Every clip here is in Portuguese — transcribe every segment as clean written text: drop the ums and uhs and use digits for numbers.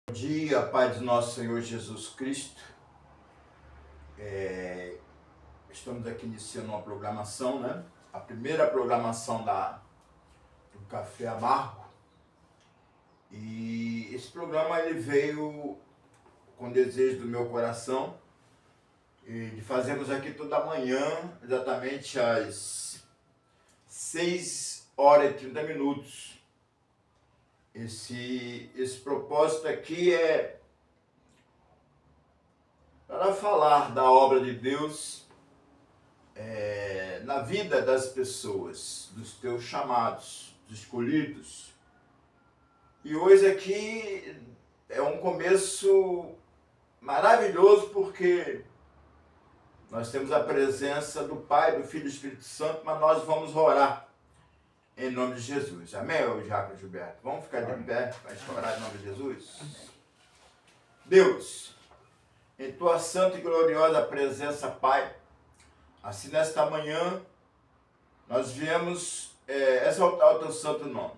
Bom dia, Pai do nosso Senhor Jesus Cristo. Estamos aqui iniciando uma programação, né? A primeira programação do Café Amargo. E esse programa ele veio com desejo do meu coração de fazermos aqui toda manhã, exatamente às 6h30. Esse propósito aqui é para falar da obra de Deus na vida das pessoas, dos teus chamados, dos escolhidos. E hoje aqui é um começo maravilhoso porque nós temos a presença do Pai, do Filho e do Espírito Santo, mas nós vamos orar em nome de Jesus. Amém, Jaco Gilberto? Vamos ficar de pé para orar em nome de Jesus? Amém. Deus, em tua santa e gloriosa presença, Pai, assim nesta manhã, nós viemos exaltar o teu santo nome.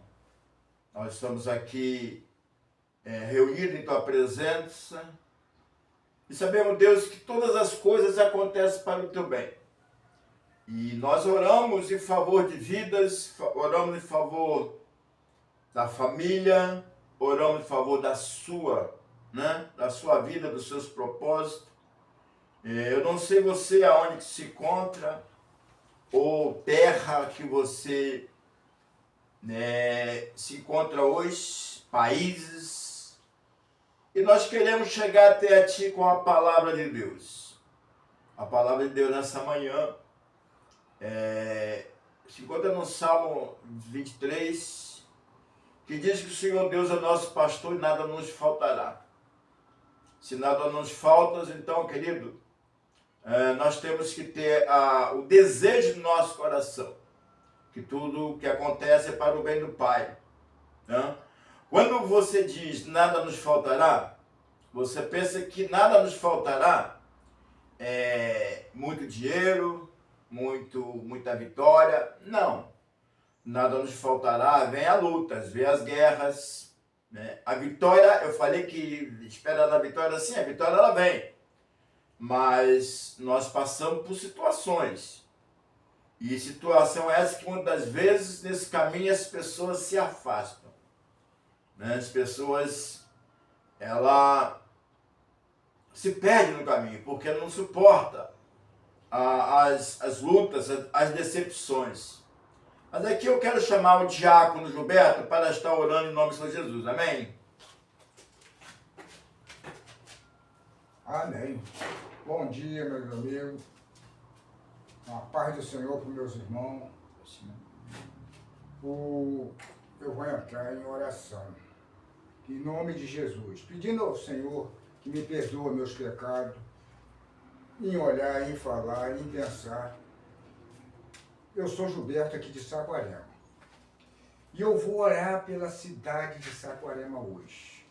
Nós estamos aqui reunidos em tua presença e sabemos, Deus, que todas as coisas acontecem para o teu bem. E nós oramos em favor de vidas, oramos em favor da família, oramos em favor da sua vida, dos seus propósitos. Eu não sei você aonde que se encontra, ou terra que você se encontra hoje, países, e nós queremos chegar até a Ti com a palavra de Deus. A palavra de Deus nessa manhã se encontra no Salmo 23, que diz que o Senhor Deus é nosso pastor e nada nos faltará. Se nada nos falta, então, querido, nós temos que ter o desejo do nosso coração, que tudo que acontece é para o bem do Pai. Né? Quando você diz nada nos faltará, você pensa que nada nos faltará muito dinheiro, muita vitória. Não. Nada nos faltará, vem a lutas, vem as guerras. Né? A vitória, eu falei que espera da vitória, sim, a vitória ela vem. Mas nós passamos por situações. E situação essa que muitas vezes nesse caminho as pessoas se afastam. Né? As pessoas, ela se perde no caminho, porque não suporta as lutas, as decepções. Mas aqui eu quero chamar o diácono Gilberto para estar orando em nome de Senhor Jesus. Amém? Amém. Bom dia, meus amigos. A paz do Senhor para os meus irmãos. Eu vou entrar em oração. Em nome de Jesus. Pedindo ao Senhor que me perdoe meus pecados, em olhar, em falar, em pensar. Eu sou Gilberto aqui de Saquarema. E eu vou orar pela cidade de Saquarema hoje.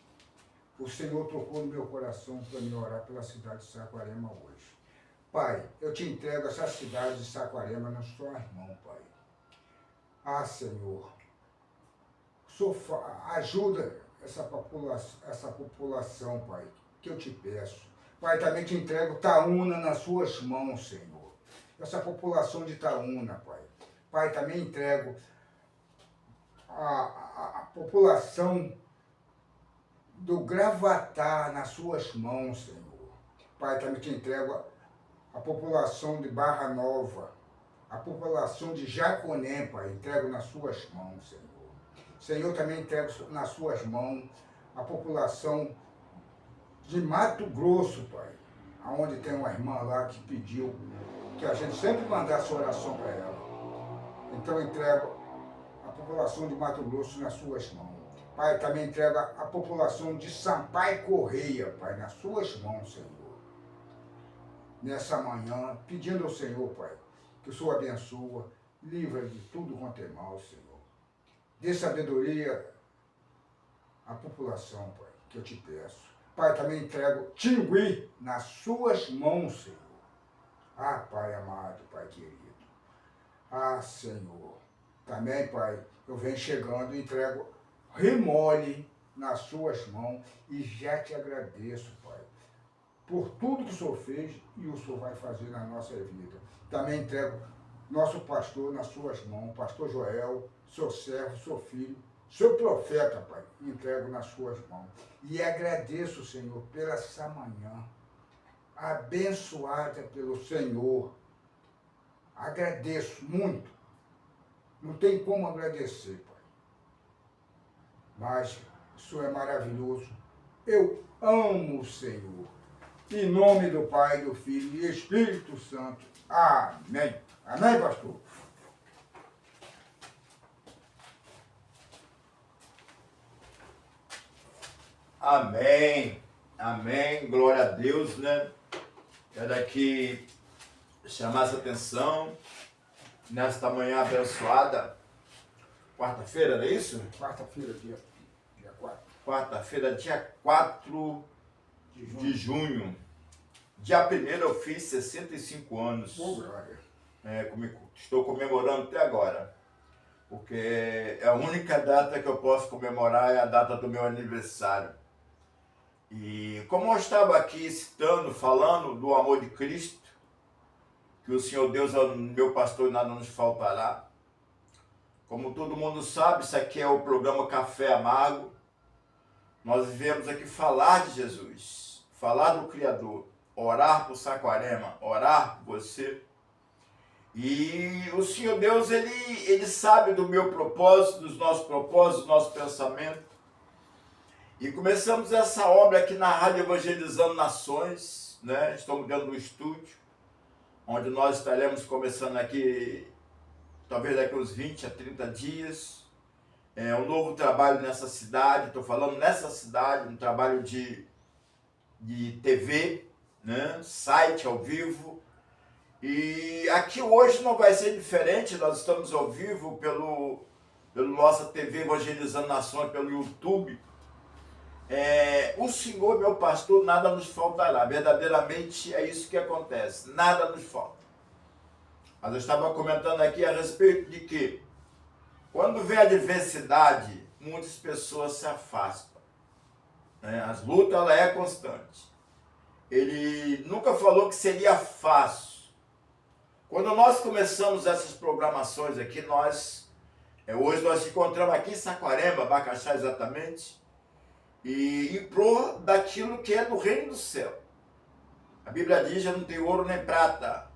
O Senhor tocou no meu coração para me orar pela cidade de Saquarema hoje. Pai, eu te entrego essa cidade de Saquarema nas tuas mãos, Pai. Ah, Senhor, ajuda essa população, Pai, que eu te peço. Pai, também te entrego Itaúna nas suas mãos, Senhor. Essa população de Itaúna, Pai. Pai, também entrego a população do Gravatá nas suas mãos, Senhor. Pai, também te entrego a população de Barra Nova, a população de Jaconé, Pai, entrego nas suas mãos, Senhor. Senhor, também entrego nas suas mãos a população de Mato Grosso, Pai, aonde tem uma irmã lá que pediu que a gente sempre mandasse oração para ela. Então eu entrego a população de Mato Grosso nas suas mãos. Pai, também entrego a população de Sampaio Correia, Pai, nas suas mãos, Senhor. Nessa manhã, pedindo ao Senhor, Pai, que o Senhor abençoa, livra de tudo quanto é mal, Senhor. Dê sabedoria à população, Pai, que eu te peço. Pai, também entrego Tingui nas suas mãos, Senhor. Ah, Pai amado, Pai querido. Ah, Senhor. Também, Pai, eu venho chegando e entrego Remole nas suas mãos e já te agradeço, Pai, por tudo que o Senhor fez e o Senhor vai fazer na nossa vida. Também entrego nosso pastor nas suas mãos, pastor Joel, seu servo, seu filho, seu profeta, Pai, entrego nas suas mãos. E agradeço, Senhor, pela essa manhã, abençoada pelo Senhor. Agradeço muito. Não tem como agradecer, Pai. Mas o Senhor é maravilhoso. Eu amo o Senhor. Em nome do Pai, do Filho e Espírito Santo. Amém. Amém, pastor? Amém. Amém. Glória a Deus, né? Quero aqui chamar essa atenção nesta manhã abençoada. Quarta-feira, não é isso? Quarta-feira, dia 4. Quarta-feira, dia 4 de junho. Dia 1º eu fiz 65 anos. Glória. Estou comemorando até agora. Porque a única data que eu posso comemorar é a data do meu aniversário. E como eu estava aqui citando, falando do amor de Cristo, que o Senhor Deus é o meu pastor e nada nos faltará. Como todo mundo sabe, isso aqui é o programa Café Amargo. Nós viemos aqui falar de Jesus, falar do Criador, orar por Saquarema, orar por você. E o Senhor Deus, ele sabe do meu propósito, dos nossos propósitos, do nosso pensamento. E começamos essa obra aqui na Rádio Evangelizando Nações, né? Estamos dentro do estúdio, onde nós estaremos começando aqui, talvez daqui uns 20 a 30 dias. É um novo trabalho nessa cidade, estou falando nessa cidade, um trabalho de TV, né? Site ao vivo. E aqui hoje não vai ser diferente, nós estamos ao vivo pelo nossa TV Evangelizando Nações, pelo YouTube. O Senhor, meu pastor, nada nos faltará. Verdadeiramente é isso que acontece, nada nos falta. Mas eu estava comentando aqui a respeito de que, quando vem a adversidade, muitas pessoas se afastam. As lutas, ela é constante. Ele nunca falou que seria fácil. Quando nós começamos essas programações aqui, hoje nós nos encontramos aqui em Saquarema, Bacaxá exatamente, e em prol daquilo que é do reino do céu. A Bíblia diz: eu não tenho ouro nem prata,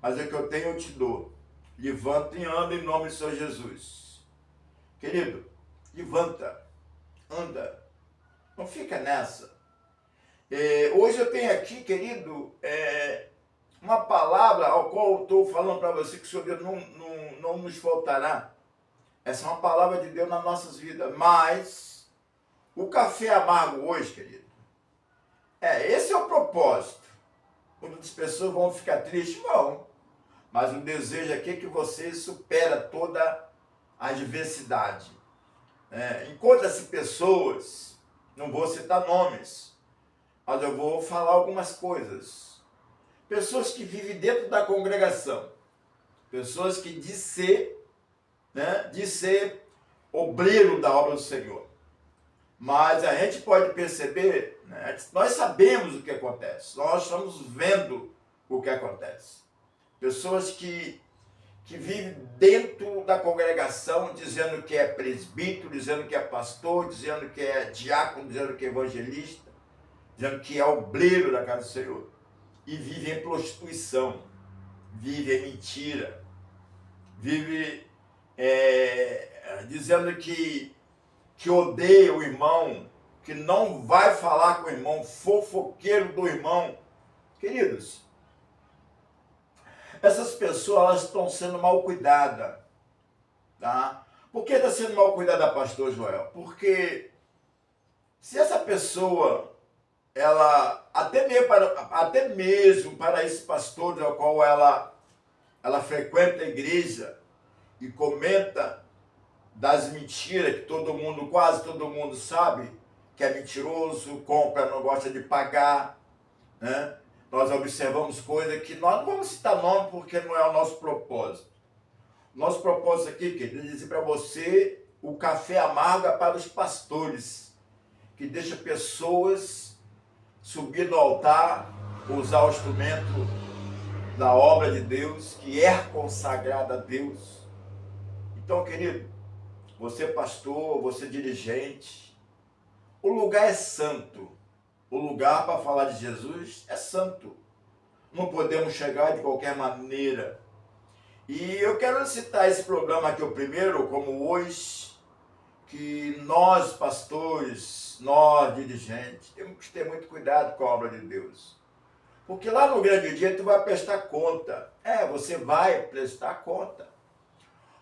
mas o que eu tenho eu te dou. Levanta e anda em nome do Senhor Jesus. Querido, levanta, anda, não fica nessa. Hoje eu tenho aqui, querido, uma palavra ao qual eu estou falando para você que o Senhor Deus não nos faltará. Essa é uma palavra de Deus nas nossas vidas, mas o café amargo hoje, querido, esse é o propósito. Muitas pessoas vão ficar tristes, vão. Mas o desejo aqui é que você supera toda a adversidade. Encontra-se pessoas, não vou citar nomes, mas eu vou falar algumas coisas. Pessoas que vivem dentro da congregação. Pessoas que de ser obreiro da obra do Senhor. Mas a gente pode perceber, nós sabemos o que acontece, nós estamos vendo o que acontece. Pessoas que vivem dentro da congregação, dizendo que é presbítero, dizendo que é pastor, dizendo que é diácono, dizendo que é evangelista, dizendo que é obreiro da casa do Senhor. E vivem em prostituição, vivem em mentira, vivem dizendo que odeia o irmão, que não vai falar com o irmão, fofoqueiro do irmão. Queridos, essas pessoas, elas estão sendo mal cuidadas, tá? Por que está sendo mal cuidada, pastor Joel? Porque se essa pessoa, ela, até mesmo para esse pastor ao qual ela frequenta a igreja e comenta das mentiras que quase todo mundo sabe, que é mentiroso, compra, não gosta de pagar, né? Nós observamos coisas que nós não vamos citar nome porque não é o nosso propósito. Nosso propósito aqui, querido, é dizer para você o café amargo é para os pastores, que deixa pessoas subir no altar, usar o instrumento da obra de Deus, que é consagrada a Deus. Então, querido, você pastor, você dirigente, o lugar é santo. O lugar para falar de Jesus é santo. Não podemos chegar de qualquer maneira. E eu quero citar esse programa aqui, o primeiro, como hoje, que nós, pastores, nós, dirigentes, temos que ter muito cuidado com a obra de Deus. Porque lá no grande dia tu vai prestar conta. Você vai prestar conta.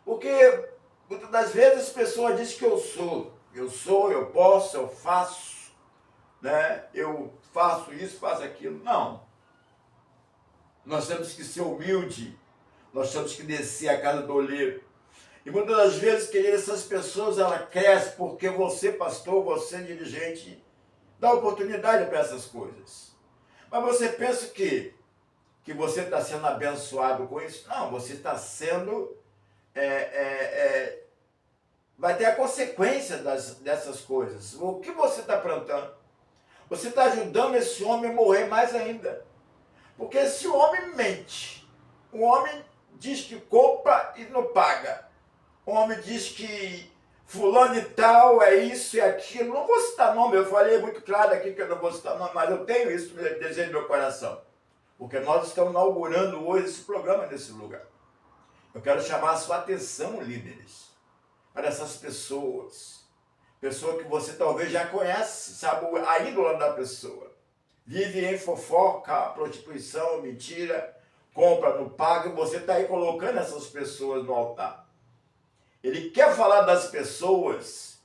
Porque muitas das vezes as pessoas dizem que eu sou, eu posso, eu faço, né? Eu faço isso, faço aquilo. Não. Nós temos que ser humildes. Nós temos que descer a casa do olheiro. E muitas das vezes, querido, essas pessoas, elas crescem porque você, pastor, você, dirigente, dá oportunidade para essas coisas. Mas você pensa que você está sendo abençoado com isso? Não, você está sendo... vai ter a consequência dessas coisas. O que você está plantando? Você está ajudando esse homem a morrer mais ainda. Porque esse homem mente. O homem diz que compra e não paga. O homem diz que fulano e tal é isso e aquilo. Não vou citar nome, eu falei muito claro aqui que eu não vou citar nome, mas eu tenho isso no desejo do meu coração. Porque nós estamos inaugurando hoje esse programa nesse lugar. Eu quero chamar a sua atenção, líderes, para essas pessoas. Pessoa que você talvez já conhece, sabe a ídola da pessoa. Vive em fofoca, prostituição, mentira, compra, não paga, e você está aí colocando essas pessoas no altar. Ele quer falar das pessoas,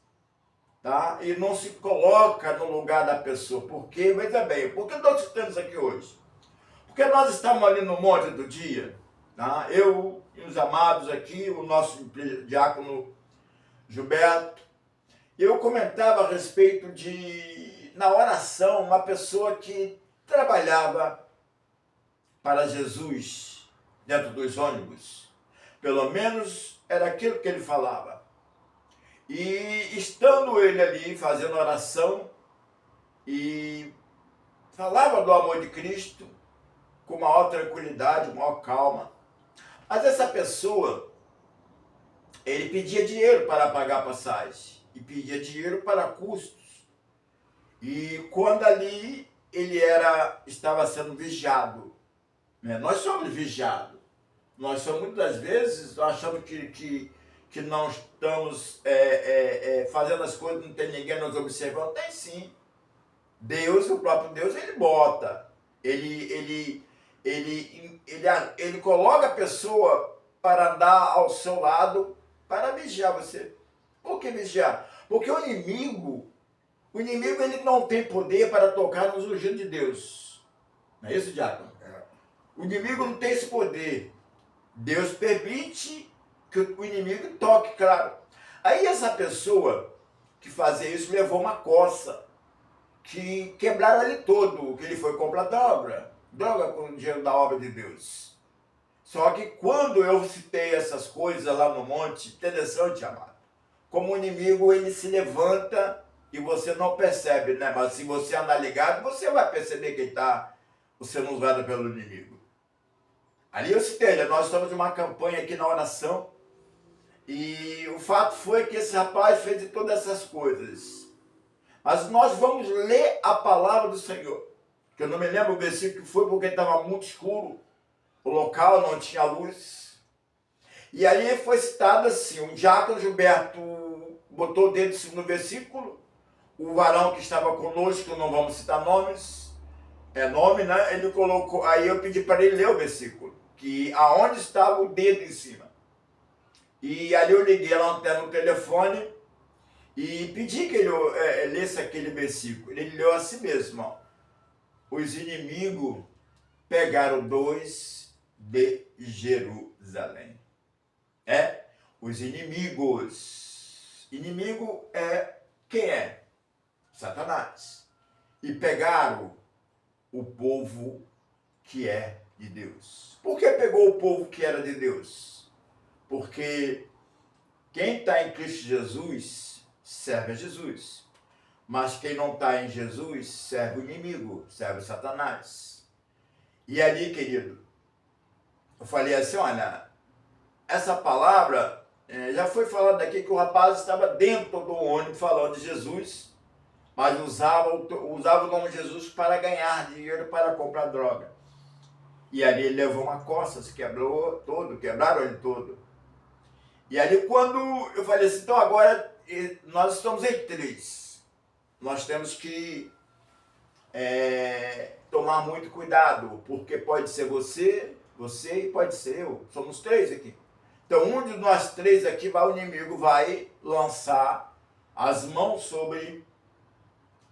tá? E não se coloca no lugar da pessoa. Por quê? Veja bem, por que nós estamos aqui hoje? Porque nós estamos ali no monte do dia, tá? Eu e os amados aqui, o nosso diácono Gilberto, eu comentava a respeito de, na oração, uma pessoa que trabalhava para Jesus dentro dos ônibus. Pelo menos era aquilo que ele falava. E estando ele ali fazendo oração e falava do amor de Cristo com maior tranquilidade, maior calma. Mas essa pessoa, ele pedia dinheiro para pagar a passagem e pedia dinheiro para custos. E quando ali ele estava sendo vigiado, né? Nós somos vigiados. Nós somos, muitas das vezes, achando que não estamos fazendo as coisas, não tem ninguém nos observando. Tem sim. Deus, o próprio Deus, ele bota. Ele coloca a pessoa para andar ao seu lado, para vigiar você. Por que vigiar? Porque o inimigo ele não tem poder para tocar nos ungidos de Deus. Não é isso, diácono? O inimigo não tem esse poder. Deus permite que o inimigo toque, claro. Aí essa pessoa que fazia isso levou uma coça, que quebraram ele todo, que ele foi comprar droga com o dinheiro da obra de Deus. Só que quando eu citei essas coisas lá no monte, interessante, amado, como o inimigo ele se levanta e você não percebe, né? Mas se você andar ligado, você vai perceber que está sendo usado pelo inimigo. Ali eu citei, nós estamos em uma campanha aqui na oração e o fato foi que esse rapaz fez todas essas coisas. Mas nós vamos ler a palavra do Senhor. Que eu não me lembro o versículo que foi porque estava muito escuro. O local não tinha luz. E aí foi citado assim, o diácono Gilberto botou o dedo no versículo, o varão que estava conosco, não vamos citar nomes, nome, né? Ele colocou, aí eu pedi para ele ler o versículo, que aonde estava o dedo em cima. E ali eu liguei a lanterna no telefone e pedi que ele lesse aquele versículo. Ele leu assim mesmo, ó. Os inimigos pegaram 2 de Jerusalém. Os inimigos. Inimigo quem é? Satanás. E pegaram o povo que é de Deus. Por que pegou o povo que era de Deus? Porque Quem está em Cristo Jesus, serve a Jesus. Mas quem não está em Jesus, serve o inimigo, serve o Satanás. E ali, querido, eu falei assim, olha, essa palavra já foi falada aqui que o rapaz estava dentro do ônibus falando de Jesus, mas usava o nome de Jesus para ganhar dinheiro para comprar droga. E ali ele levou uma coça, se quebrou todo, quebraram ele todo. E ali quando eu falei assim, então agora nós estamos em 3. Nós temos que tomar muito cuidado, porque pode ser você e pode ser eu. Somos 3 aqui. Então um de nós 3 aqui, o inimigo vai lançar as mãos sobre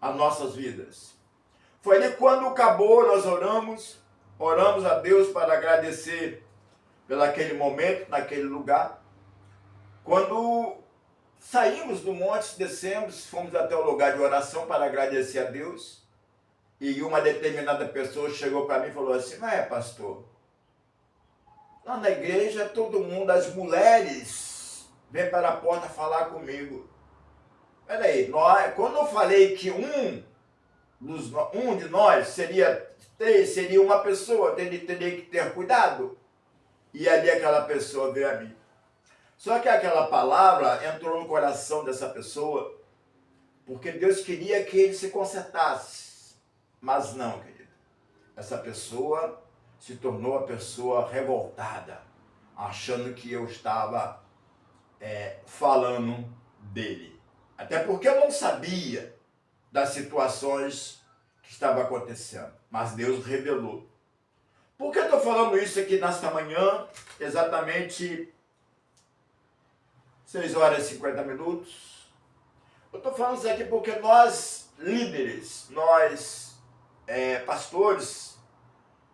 as nossas vidas. Foi ali quando acabou, nós oramos a Deus para agradecer pelo aquele momento, naquele lugar. Quando saímos do monte, descemos, fomos até o lugar de oração para agradecer a Deus. E uma determinada pessoa chegou para mim e falou assim, não é, pastor? Lá na igreja, todo mundo, as mulheres, vem para a porta falar comigo. Peraí, quando eu falei que um de nós seria uma pessoa, teria que ter cuidado. E ali aquela pessoa veio a mim. Só que aquela palavra entrou no coração dessa pessoa, porque Deus queria que ele se consertasse. Mas não, querido. Essa pessoa se tornou a pessoa revoltada, achando que eu estava falando dele. Até porque eu não sabia das situações que estavam acontecendo. Mas Deus revelou. Por que eu estou falando isso aqui nesta manhã? Exatamente 6 horas e 50 minutos. Eu estou falando isso aqui porque nós, líderes, nós, pastores,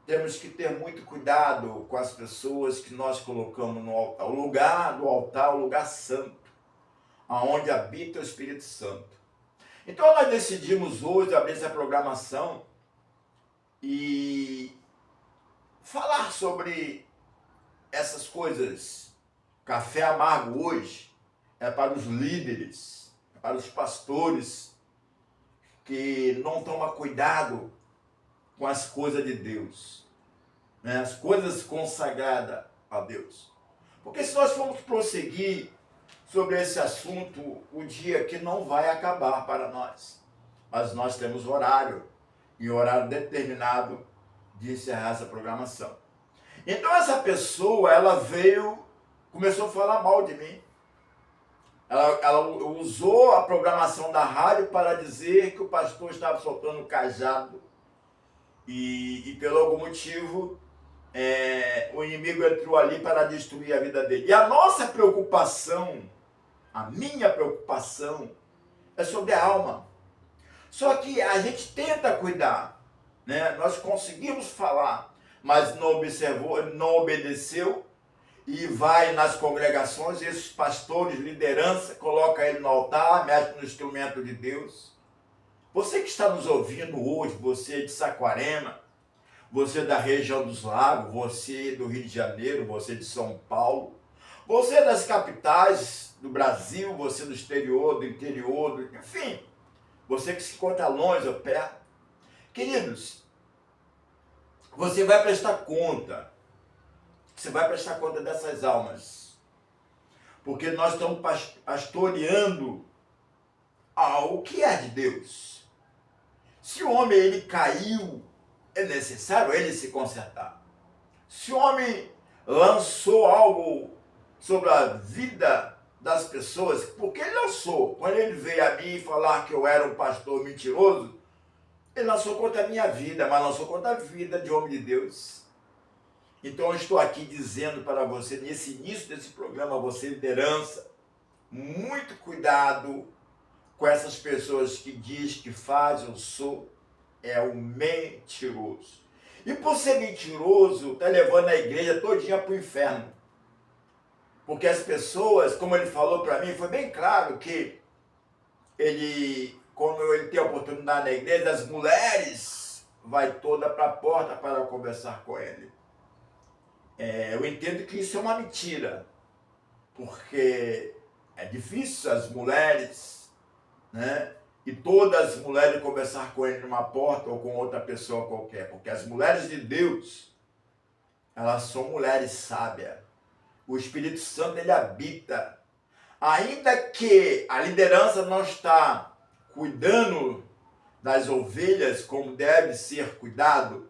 temos que ter muito cuidado com as pessoas que nós colocamos no altar. O lugar do altar é o lugar santo, onde habita o Espírito Santo. Então nós decidimos hoje abrir essa programação e falar sobre essas coisas. Café amargo hoje é para os líderes, para os pastores que não tomam cuidado com as coisas de Deus, né? As coisas consagradas a Deus. Porque se nós formos prosseguir sobre esse assunto, o dia que não vai acabar para nós. Mas nós temos horário, e horário determinado de encerrar essa programação. Então essa pessoa, ela veio, começou a falar mal de mim. Ela usou a programação da rádio para dizer que o pastor estava soltando cajado e pelo algum motivo o inimigo entrou ali para destruir a vida dele. E a nossa preocupação, a minha preocupação é sobre a alma. Só que a gente tenta cuidar, né? Nós conseguimos falar, mas não observou, não obedeceu e vai nas congregações, esses pastores, liderança, coloca ele no altar, mexe no instrumento de Deus. Você que está nos ouvindo hoje, você de Saquarema, você da região dos lagos, você do Rio de Janeiro, você de São Paulo, você das capitais do Brasil, você do exterior, do interior, enfim, você que se encontra longe ou perto. Queridos, você vai prestar conta. Você vai prestar conta dessas almas. Porque nós estamos pastoreando o que é de Deus. Se o homem ele caiu, é necessário ele se consertar. Se o homem lançou algo sobre a vida das pessoas, porque ele lançou. Quando ele veio a mim falar que eu era um pastor mentiroso, ele lançou contra a minha vida, mas lançou contra a vida de homem de Deus. Então eu estou aqui dizendo para você, nesse início desse programa, você liderança, muito cuidado com essas pessoas que diz que faz, eu sou, é um mentiroso. E por ser mentiroso, está levando a igreja todinha para o inferno. Porque as pessoas, como ele falou para mim, foi bem claro que ele, quando ele tem a oportunidade na igreja, as mulheres vai toda para a porta para conversar com ele. Eu entendo que isso é uma mentira, porque É difícil as mulheres, né? E todas as mulheres conversar com ele numa porta ou com outra pessoa qualquer. Porque as mulheres de Deus, elas são mulheres sábias. O Espírito Santo, ele habita. Ainda que a liderança não está cuidando das ovelhas como deve ser cuidado,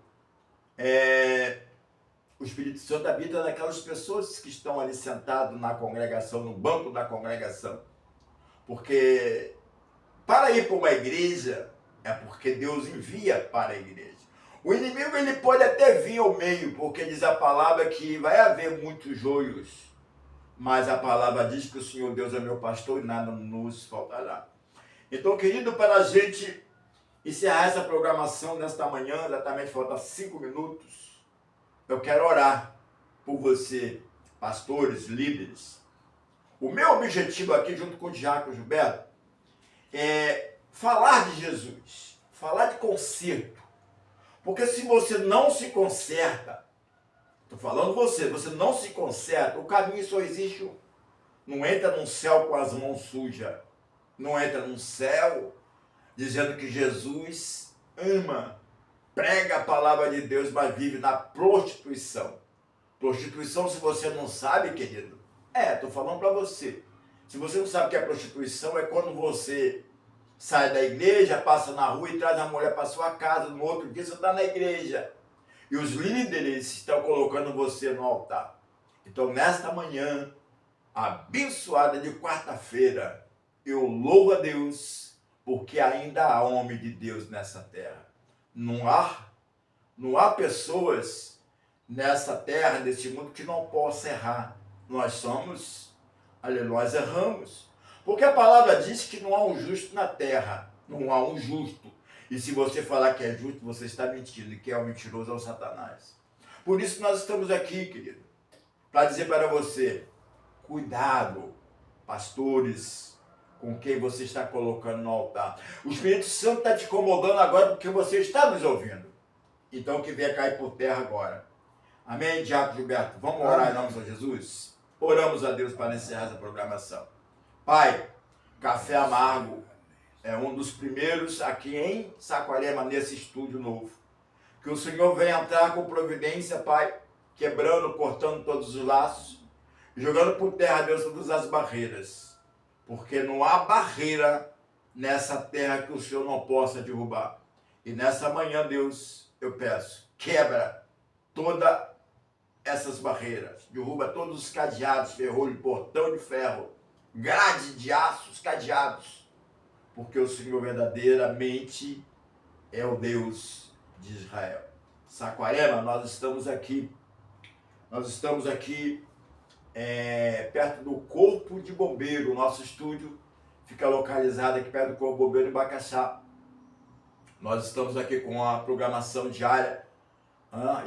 o Espírito Santo habita naquelas pessoas que estão ali sentadas na congregação, no banco da congregação. Porque para ir para uma igreja, é porque Deus envia para a igreja. O inimigo, ele pode até vir ao meio, porque diz a palavra que vai haver muitos joios, mas a palavra diz que o Senhor Deus é meu pastor e nada nos faltará. Então, querido, para a gente encerrar essa programação nesta manhã, exatamente falta 5 minutos, eu quero orar por você, pastores, líderes. O meu objetivo aqui, junto com o Diácono Gilberto, é falar de Jesus, falar de conserto. Porque se você não se conserta, estou falando você não se conserta, o caminho só existe um. Não entra num céu com as mãos sujas. Não entra num céu dizendo que Jesus ama, prega a palavra de Deus, mas vive na prostituição. Prostituição, se você não sabe, querido, estou falando para você. Se você não sabe o que é prostituição, é quando você sai da igreja, passa na rua e traz a mulher para sua casa, no outro dia você está na igreja. E os líderes estão colocando você no altar. Então, nesta manhã, abençoada de quarta-feira, eu louvo a Deus, porque ainda há homem de Deus nessa terra. Não há pessoas nessa terra, nesse mundo, que não possam errar. Nós erramos. Porque a palavra diz que não há um justo na terra, não há um justo. E se você falar que é justo, você está mentindo, e que é o mentiroso é o Satanás. Por isso nós estamos aqui, querido, para dizer para você, cuidado, pastores, com quem você está colocando no altar. O Espírito Santo está te incomodando agora porque você está nos ouvindo. Então que venha cair por terra agora. Amém, Diácono Gilberto? Vamos orar em nome de Jesus? Oramos a Deus para encerrar essa programação. Pai, Café Amargo é um dos primeiros aqui em Saquarema, nesse estúdio novo. Que o Senhor venha entrar com providência, Pai, quebrando, cortando todos os laços, jogando por terra, Deus, todas as barreiras. Porque não há barreira nessa terra que o Senhor não possa derrubar. E nessa manhã, Deus, eu peço, quebra todas essas barreiras, derruba todos os cadeados, ferrolho, portão de ferro, grade de aços, cadeados, porque o Senhor verdadeiramente é o Deus de Israel. Saquarema, nós estamos aqui perto do Corpo de Bombeiro. O nosso estúdio fica localizado aqui perto do Corpo de Bombeiro em Bacaxá. Nós estamos aqui com a programação diária,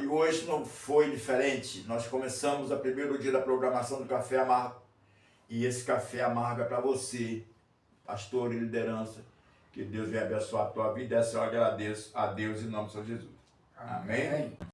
e hoje não foi diferente. Nós começamos o primeiro dia da programação do Café Amargo. E esse café amargo é para você, pastor e liderança. Que Deus venha abençoar a tua vida. Essa eu agradeço a Deus em nome de Jesus. Amém?